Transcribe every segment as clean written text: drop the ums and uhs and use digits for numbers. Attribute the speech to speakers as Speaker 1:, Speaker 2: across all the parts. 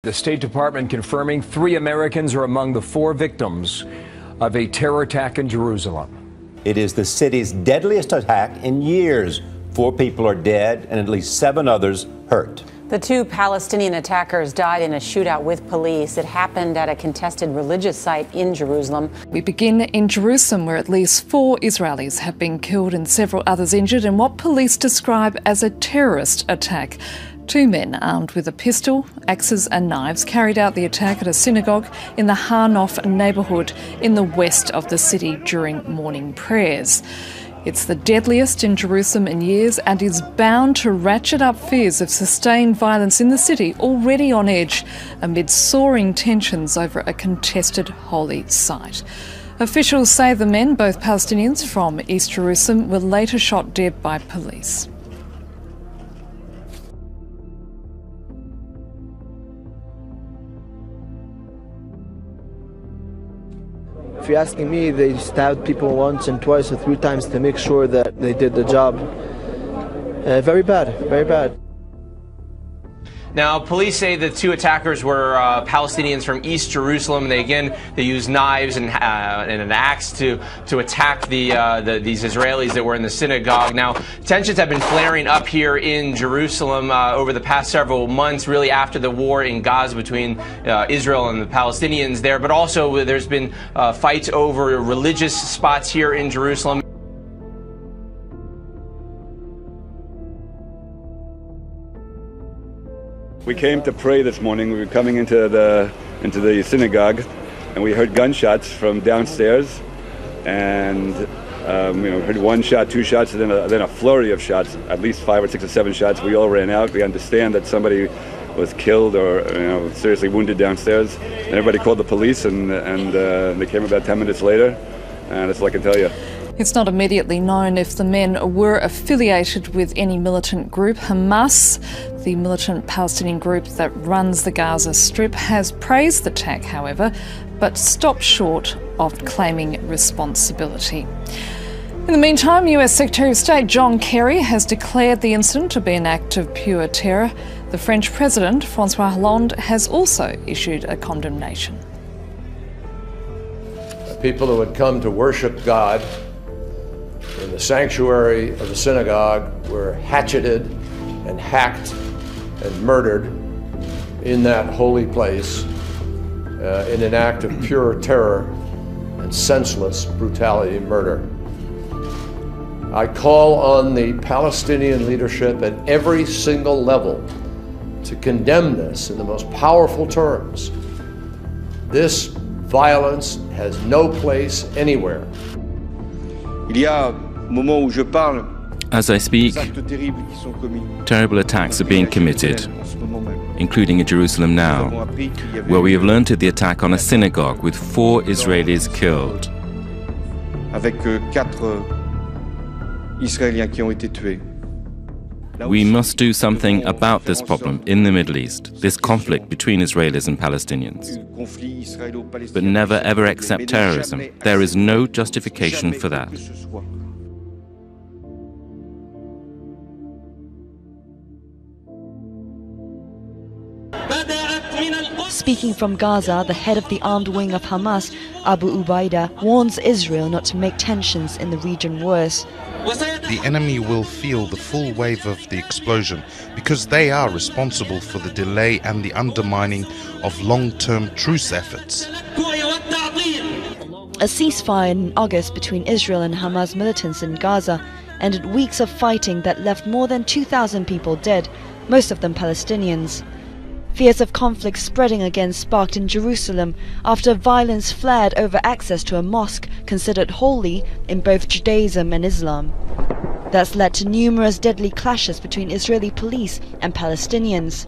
Speaker 1: The State Department confirming 3 Americans are among the 4 victims of a terror attack in Jerusalem.
Speaker 2: It is the city's deadliest attack in years. 4 people are dead and at least 7 others hurt.
Speaker 3: The 2 Palestinian attackers died in a shootout with police. It happened at a contested religious site in Jerusalem.
Speaker 4: We begin in Jerusalem, where at least 4 Israelis have been killed and several others injured in what police describe as a terrorist attack. 2 men armed with a pistol, axes and knives carried out the attack at a synagogue in the Nov18 neighbourhood in the west of the city during morning prayers. It's the deadliest in Jerusalem in years and is bound to ratchet up fears of sustained violence in the city, already on edge amid soaring tensions over a contested holy site. Officials say the men, both Palestinians from East Jerusalem, were later shot dead by police.
Speaker 5: If you're asking me, they stabbed people once and twice or 3 times to make sure that they did the job. Very bad, very bad.
Speaker 6: Now, police say the 2 attackers were Palestinians from East Jerusalem. They used knives and an axe to attack these Israelis that were in the synagogue. Now, tensions have been flaring up here in Jerusalem over the past several months, really after the war in Gaza between Israel and the Palestinians there. But also, there's been fights over religious spots here in Jerusalem.
Speaker 7: We came to pray this morning. We were coming into the synagogue, and we heard gunshots from downstairs, and heard 1 shot, 2 shots, and then a flurry of shots, at least 5 or 6 or 7 shots. We all ran out. We understand that somebody was killed or seriously wounded downstairs, and everybody called the police, and they came about 10 minutes later, and that's all I can tell you.
Speaker 4: It's not immediately known if the men were affiliated with any militant group. Hamas, the militant Palestinian group that runs the Gaza Strip, has praised the attack, however, but stopped short of claiming responsibility. In the meantime, US Secretary of State John Kerry has declared the incident to be an act of pure terror. The French President, François Hollande, has also issued a condemnation.
Speaker 8: People who had come to worship God in the sanctuary of the synagogue were hatcheted and hacked and murdered in that holy place in an act of pure terror and senseless brutality murder. I call on the Palestinian leadership at every single level to condemn this in the most powerful terms. This violence has no place anywhere.
Speaker 9: As I speak, terrible attacks are being committed, including in Jerusalem now, where we have learned of the attack on a synagogue with 4 Israelis killed. We must do something about this problem in the Middle East, this conflict between Israelis and Palestinians. But never ever accept terrorism. There is no justification for that.
Speaker 10: Speaking from Gaza, the head of the armed wing of Hamas, Abu Ubaidah, warns Israel not to make tensions in the region worse.
Speaker 11: The enemy will feel the full wave of the explosion because they are responsible for the delay and the undermining of long-term truce efforts.
Speaker 10: A ceasefire in August between Israel and Hamas militants in Gaza ended weeks of fighting that left more than 2,000 people dead, most of them Palestinians. Fears of conflict spreading again sparked in Jerusalem after violence flared over access to a mosque considered holy in both Judaism and Islam. That's led to numerous deadly clashes between Israeli police and Palestinians.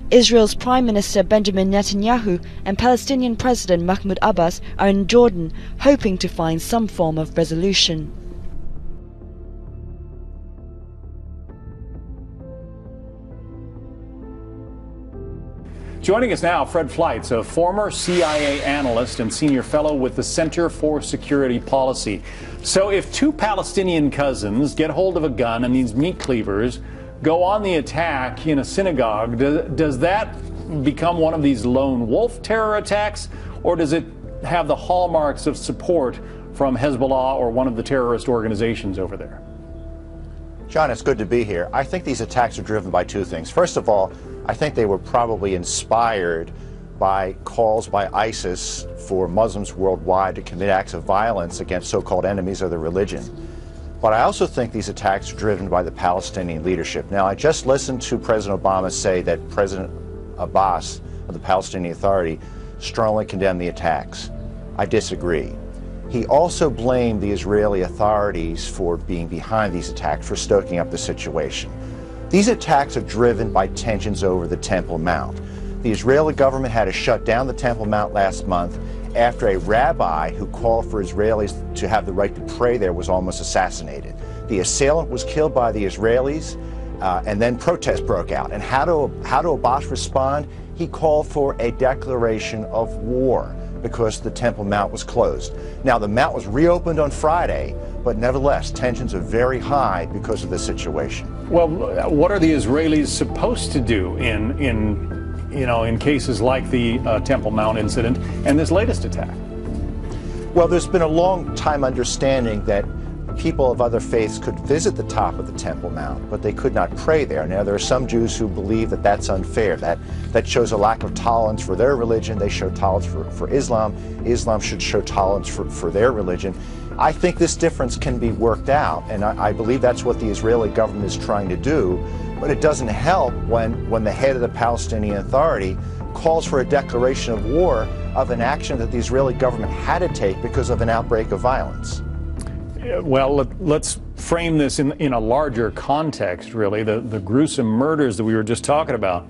Speaker 10: Israel's Prime Minister Benjamin Netanyahu and Palestinian President Mahmoud Abbas are in Jordan, hoping to find some form of resolution.
Speaker 12: Joining us now, Fred Fleitz, a former CIA analyst and senior fellow with the Center for Security Policy. So if 2 Palestinian cousins get hold of a gun and these meat cleavers go on the attack in a synagogue, does that become one of these lone wolf terror attacks, or does it have the hallmarks of support from Hezbollah or one of the terrorist organizations over there?
Speaker 13: John, it's good to be here. I think these attacks are driven by two things. First of all, I think they were probably inspired by calls by ISIS for Muslims worldwide to commit acts of violence against so-called enemies of their religion. But I also think these attacks are driven by the Palestinian leadership. Now, I just listened to President Obama say that President Abbas of the Palestinian Authority strongly condemned the attacks. I disagree. He also blamed the Israeli authorities for being behind these attacks, for stoking up the situation. These attacks are driven by tensions over the Temple Mount. The Israeli government had to shut down the Temple Mount last month after a rabbi who called for Israelis to have the right to pray there was almost assassinated. The assailant was killed by the Israelis, and then protests broke out. And how do Abbas respond? He called for a declaration of war because the Temple Mount was closed. Now, the Mount was reopened on Friday, but nevertheless, tensions are very high because of the situation.
Speaker 12: Well, what are the Israelis supposed to do in cases like the Temple Mount incident and this latest attack?
Speaker 13: Well, there's been a long time understanding that people of other faiths could visit the top of the Temple Mount, but they could not pray there. Now, there are some Jews who believe that that's unfair. That shows a lack of tolerance for their religion. They show tolerance for Islam. Islam should show tolerance for their religion. I think this difference can be worked out, and I believe that's what the Israeli government is trying to do. But it doesn't help when the head of the Palestinian Authority calls for a declaration of war of an action that the Israeli government had to take because of an outbreak of violence.
Speaker 12: Well, let's frame this in a larger context, really. The gruesome murders that we were just talking about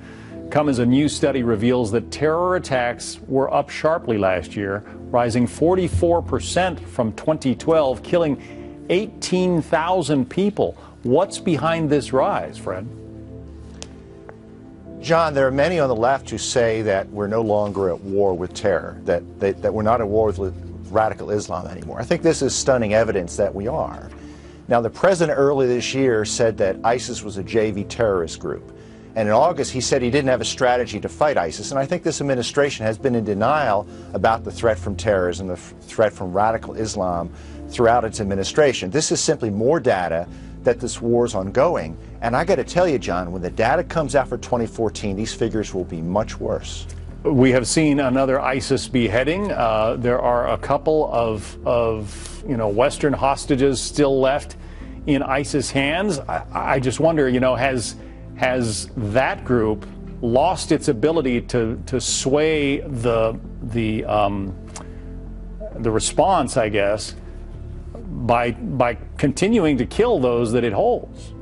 Speaker 12: come as a new study reveals that terror attacks were up sharply last year, rising 44% from 2012, killing 18,000 people. What's behind this rise, Fred?
Speaker 13: John, there are many on the left who say that we're no longer at war with terror, that we're not at war with radical Islam anymore. I think this is stunning evidence that we are. Now, the president earlier this year said that ISIS was a JV terrorist group. And in August, he said he didn't have a strategy to fight ISIS. And I think this administration has been in denial about the threat from terrorism, the threat from radical Islam throughout its administration. This is simply more data that this war is ongoing. And I got to tell you, John, when the data comes out for 2014, these figures will be much worse.
Speaker 12: We have seen another ISIS beheading. There are a couple of Western hostages still left in ISIS hands. I just wonder, has that group lost its ability to sway the response, I guess, by continuing to kill those that it holds?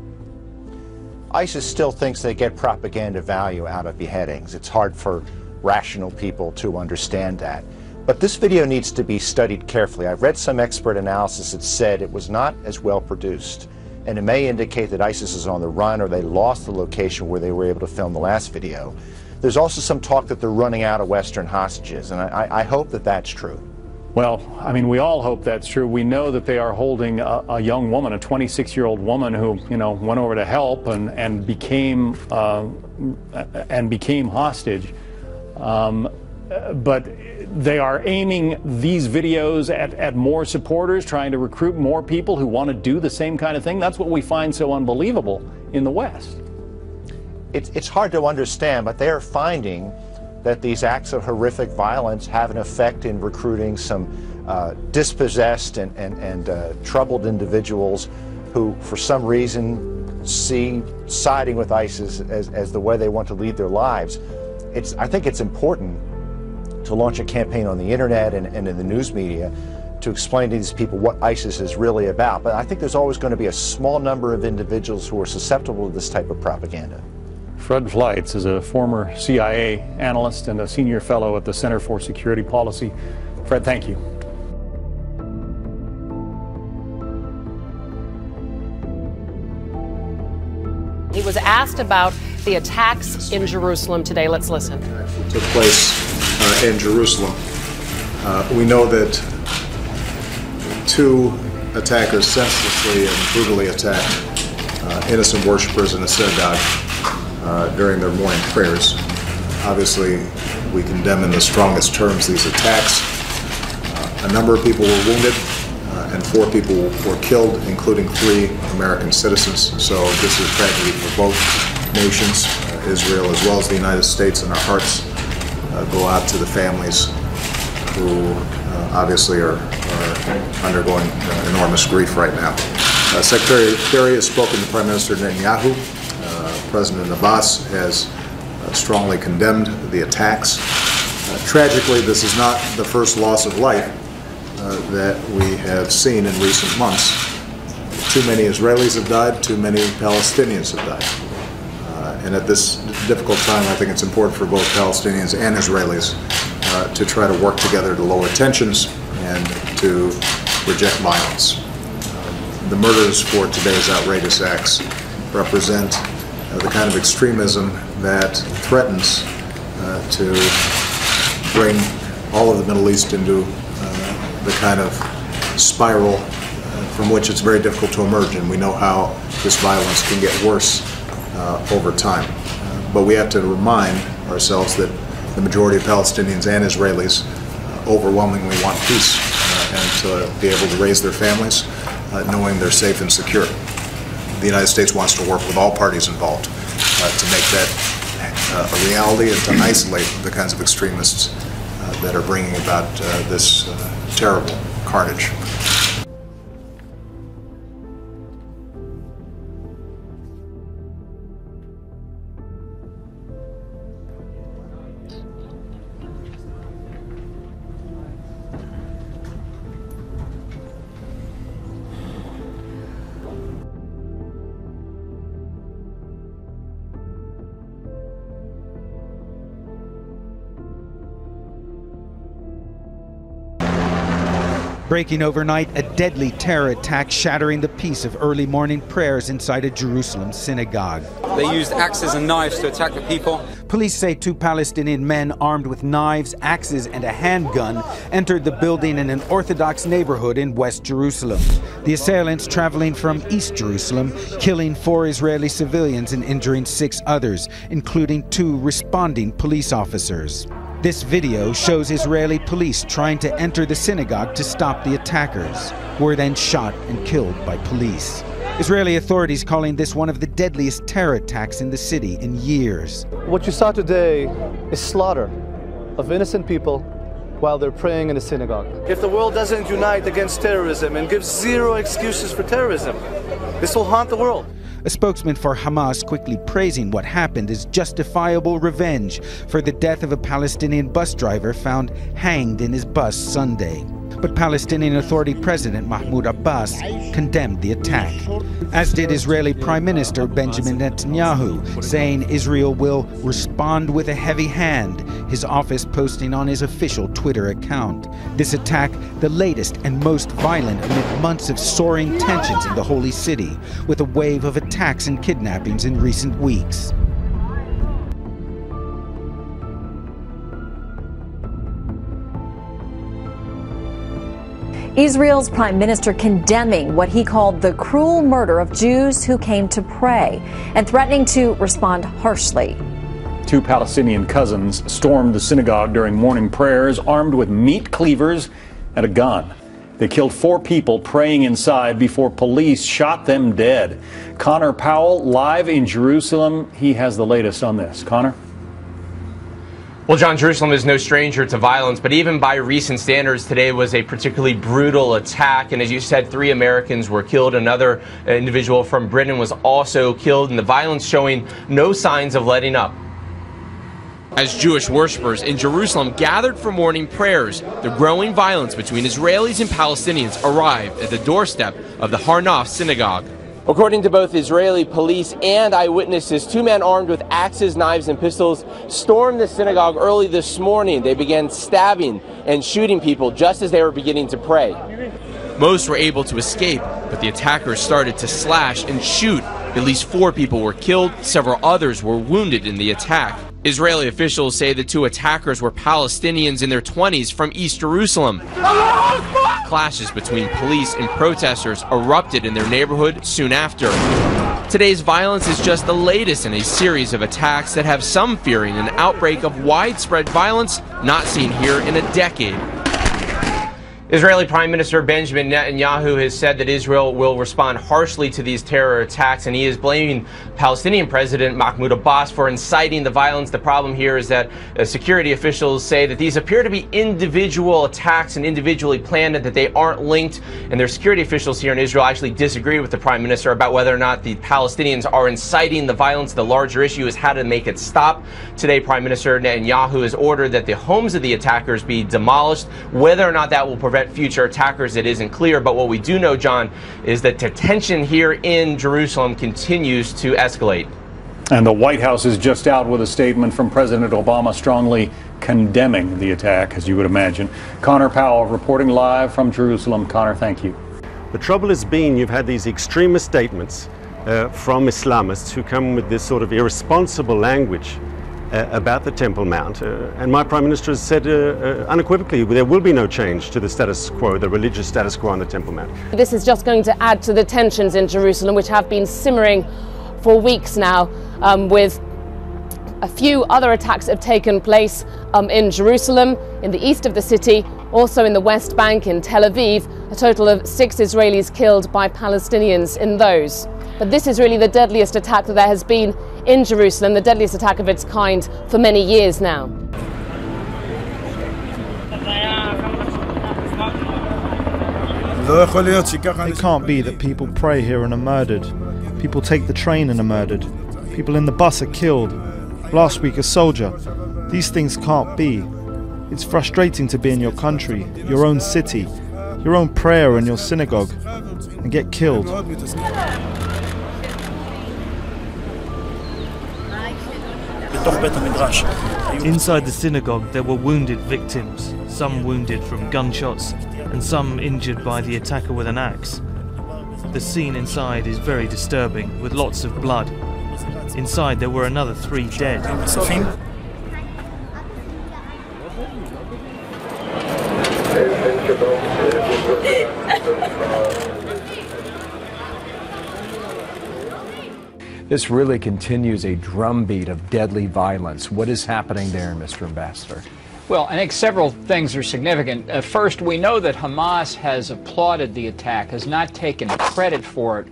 Speaker 13: ISIS still thinks they get propaganda value out of beheadings. It's hard for rational people to understand that. But this video needs to be studied carefully. I've read some expert analysis that said it was not as well produced, and it may indicate that ISIS is on the run or they lost the location where they were able to film the last video. There's also some talk that they're running out of Western hostages, and I hope that that's true.
Speaker 12: Well, I mean, we all hope that's true. We know that they are holding a young woman, a 26-year-old woman who, went over to help and became hostage. But they are aiming these videos at more supporters, trying to recruit more people who want to do the same kind of thing. That's what we find so unbelievable in the West.
Speaker 13: It's hard to understand, but they are finding that these acts of horrific violence have an effect in recruiting some dispossessed and troubled individuals who, for some reason, see siding with ISIS as the way they want to lead their lives. I think it's important to launch a campaign on the internet and in the news media to explain to these people what ISIS is really about. But I think there's always going to be a small number of individuals who are susceptible to this type of propaganda.
Speaker 12: Fred Fleitz is a former CIA analyst and a senior fellow at the Center for Security Policy. Fred, thank you.
Speaker 14: He was asked about the attacks in Jerusalem today. Let's listen.
Speaker 15: Took place in Jerusalem. We know that two attackers senselessly and brutally attacked innocent worshipers in a synagogue during their morning prayers. Obviously, we condemn in the strongest terms these attacks. A number of people were wounded and 4 people were killed, including 3 American citizens. So this is a tragedy for both nations, Israel as well as the United States, and our hearts go out to the families who obviously are undergoing enormous grief right now. Secretary Kerry has spoken to Prime Minister Netanyahu. President Abbas has strongly condemned the attacks. Tragically, this is not the first loss of life that we have seen in recent months. Too many Israelis have died, too many Palestinians have died. And at this difficult time, I think it's important for both Palestinians and Israelis to try to work together to lower tensions and to reject violence. The murders for today's outrageous acts represent the kind of extremism that threatens to bring all of the Middle East into the kind of spiral from which it's very difficult to emerge, and we know how this violence can get worse over time. But we have to remind ourselves that the majority of Palestinians and Israelis overwhelmingly want peace and to be able to raise their families knowing they're safe and secure. The United States wants to work with all parties involved to make that a reality and to isolate the kinds of extremists that are bringing about this terrible carnage.
Speaker 16: Breaking overnight, a deadly terror attack shattering the peace of early morning prayers inside a Jerusalem synagogue.
Speaker 17: They used axes and knives to attack the people.
Speaker 16: Police say 2 Palestinian men armed with knives, axes and a handgun entered the building in an Orthodox neighborhood in West Jerusalem. The assailants traveling from East Jerusalem, killing 4 Israeli civilians and injuring 6 others, including 2 responding police officers. This video shows Israeli police trying to enter the synagogue to stop the attackers, who were then shot and killed by police. Israeli authorities calling this one of the deadliest terror attacks in the city in years.
Speaker 5: What you saw today is slaughter of innocent people while they're praying in a synagogue. If the world doesn't unite against terrorism and gives 0 excuses for terrorism, this will haunt the world.
Speaker 16: A spokesman for Hamas quickly praising what happened as justifiable revenge for the death of a Palestinian bus driver found hanged in his bus Sunday. But Palestinian Authority President Mahmoud Abbas condemned the attack, as did Israeli Prime Minister Benjamin Netanyahu, saying Israel will respond with a heavy hand, his office posting on his official Twitter account. This attack, the latest and most violent amid months of soaring tensions in the Holy City, with a wave of attacks and kidnappings in recent weeks.
Speaker 18: Israel's prime minister condemning what he called the cruel murder of Jews who came to pray and threatening to respond harshly.
Speaker 12: 2 Palestinian cousins stormed the synagogue during morning prayers armed with meat cleavers and a gun. They killed 4 people praying inside before police shot them dead. Connor Powell, live in Jerusalem. He has the latest on this. Connor?
Speaker 6: Well, John, Jerusalem is no stranger to violence, but even by recent standards, today was a particularly brutal attack. And as you said, 3 Americans were killed. Another individual from Britain was also killed, and the violence showing no signs of letting up. As Jewish worshippers in Jerusalem gathered for morning prayers, the growing violence between Israelis and Palestinians arrived at the doorstep of the Har Nof synagogue. According to both Israeli police and eyewitnesses, 2 men armed with axes, knives, and pistols stormed the synagogue early this morning. They began stabbing and shooting people just as they were beginning to pray. Most were able to escape, but the attackers started to slash and shoot. At least 4 people were killed, several others were wounded in the attack. Israeli officials say the 2 attackers were Palestinians in their 20s from East Jerusalem. Clashes between police and protesters erupted in their neighborhood soon after. Today's violence is just the latest in a series of attacks that have some fearing an outbreak of widespread violence not seen here in a decade. Israeli Prime Minister Benjamin Netanyahu has said that Israel will respond harshly to these terror attacks, and he is blaming Palestinian President Mahmoud Abbas for inciting the violence. The problem here is that security officials say that these appear to be individual attacks and individually planned, and that they aren't linked. And their security officials here in Israel actually disagree with the Prime Minister about whether or not the Palestinians are inciting the violence. The larger issue is how to make it stop. Today, Prime Minister Netanyahu has ordered that the homes of the attackers be demolished. Whether or not that will prevent future attackers, it isn't clear. But what we do know, John, is that the tension here in Jerusalem continues to escalate.
Speaker 12: And the White House is just out with a statement from President Obama strongly condemning the attack, as you would imagine. Connor Powell reporting live from Jerusalem. Connor, thank you.
Speaker 19: The trouble has been you've had these extremist statements from Islamists who come with this sort of irresponsible language about the Temple Mount, and my Prime Minister has said unequivocally there will be no change to the status quo, the religious status quo on the Temple Mount.
Speaker 14: This is just going to add to the tensions in Jerusalem, which have been simmering for weeks now, with a few other attacks that have taken place in Jerusalem, in the east of the city, also in the West Bank, in Tel Aviv. A total of 6 Israelis killed by Palestinians in those. But this is really the deadliest attack that there has been in Jerusalem, the deadliest attack of its kind for many years now.
Speaker 20: It can't be that people pray here and are murdered. People take the train and are murdered. People in the bus are killed. Last week, a soldier. These things can't be. It's frustrating to be in your country, your own city, your own prayer in your synagogue, and get killed.
Speaker 21: Inside the synagogue there were wounded victims, some wounded from gunshots and some injured by the attacker with an axe. The scene inside is very disturbing, with lots of blood. Inside there were another 3 dead.
Speaker 1: This really continues a drumbeat of deadly violence. What is happening there, Mr. Ambassador?
Speaker 22: Well, I think several things are significant. First, we know that Hamas has applauded the attack, has not taken credit for it.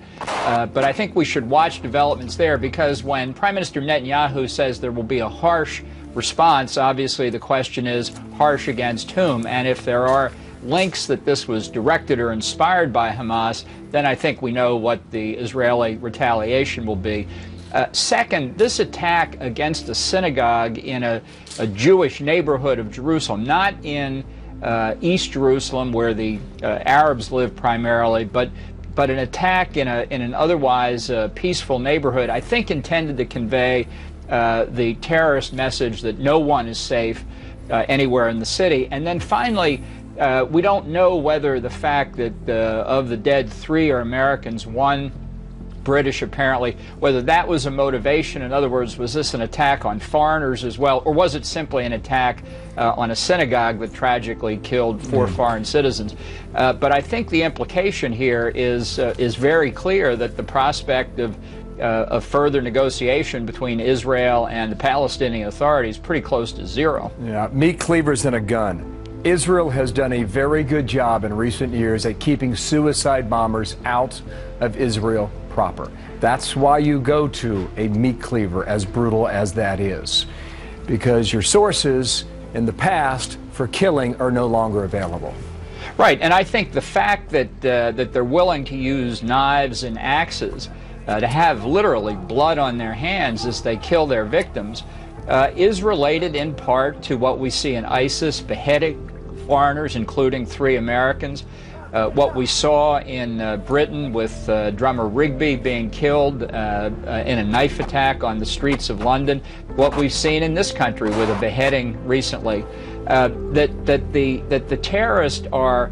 Speaker 22: But I think we should watch developments there, because when Prime Minister Netanyahu says there will be a harsh response, obviously the question is harsh against whom? And if there are links that this was directed or inspired by Hamas, then I think we know what the Israeli retaliation will be. Second, this attack against a synagogue in a Jewish neighborhood of Jerusalem, not in East Jerusalem where the Arabs live primarily, but an attack in an otherwise peaceful neighborhood, I think intended to convey the terrorist message that no one is safe anywhere in the city. And then finally, we don't know whether the fact that of the dead 3 are Americans, 1 British apparently, whether that was a motivation. In other words, was this an attack on foreigners as well, or was it simply an attack on a synagogue that tragically killed 4 foreign citizens? But I think the implication here is very clear, that the prospect of further negotiation between Israel and the Palestinian authorities pretty close to zero.
Speaker 1: Yeah, meat cleavers and a gun. Israel has done a very good job in recent years at keeping suicide bombers out of Israel proper. That's why you go to a meat cleaver, as brutal as that is, because your sources in the past for killing are no longer available.
Speaker 22: Right, and I think the fact that that they're willing to use knives and axes to have literally blood on their hands as they kill their victims is related in part to what we see in ISIS beheading foreigners, including 3 Americans. What we saw in Britain with drummer Rigby being killed in a knife attack on the streets of London. What we've seen in this country with a beheading recently. That the terrorists are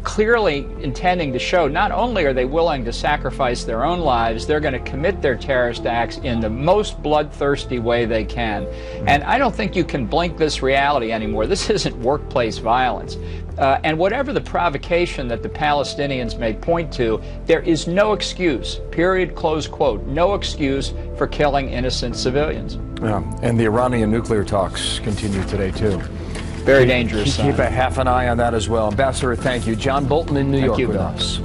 Speaker 22: clearly intending to show not only are they willing to sacrifice their own lives, they're going to commit their terrorist acts in the most bloodthirsty way they can. And I don't think you can blink this reality anymore. This isn't workplace violence. And whatever the provocation that the Palestinians may point to, there is no excuse, period, close quote, no excuse for killing innocent civilians.
Speaker 1: Yeah, and the Iranian nuclear talks continue today, too.
Speaker 22: Very dangerous.
Speaker 1: Keep a half an eye on that as well. Ambassador, thank you. John Bolton in New York with us.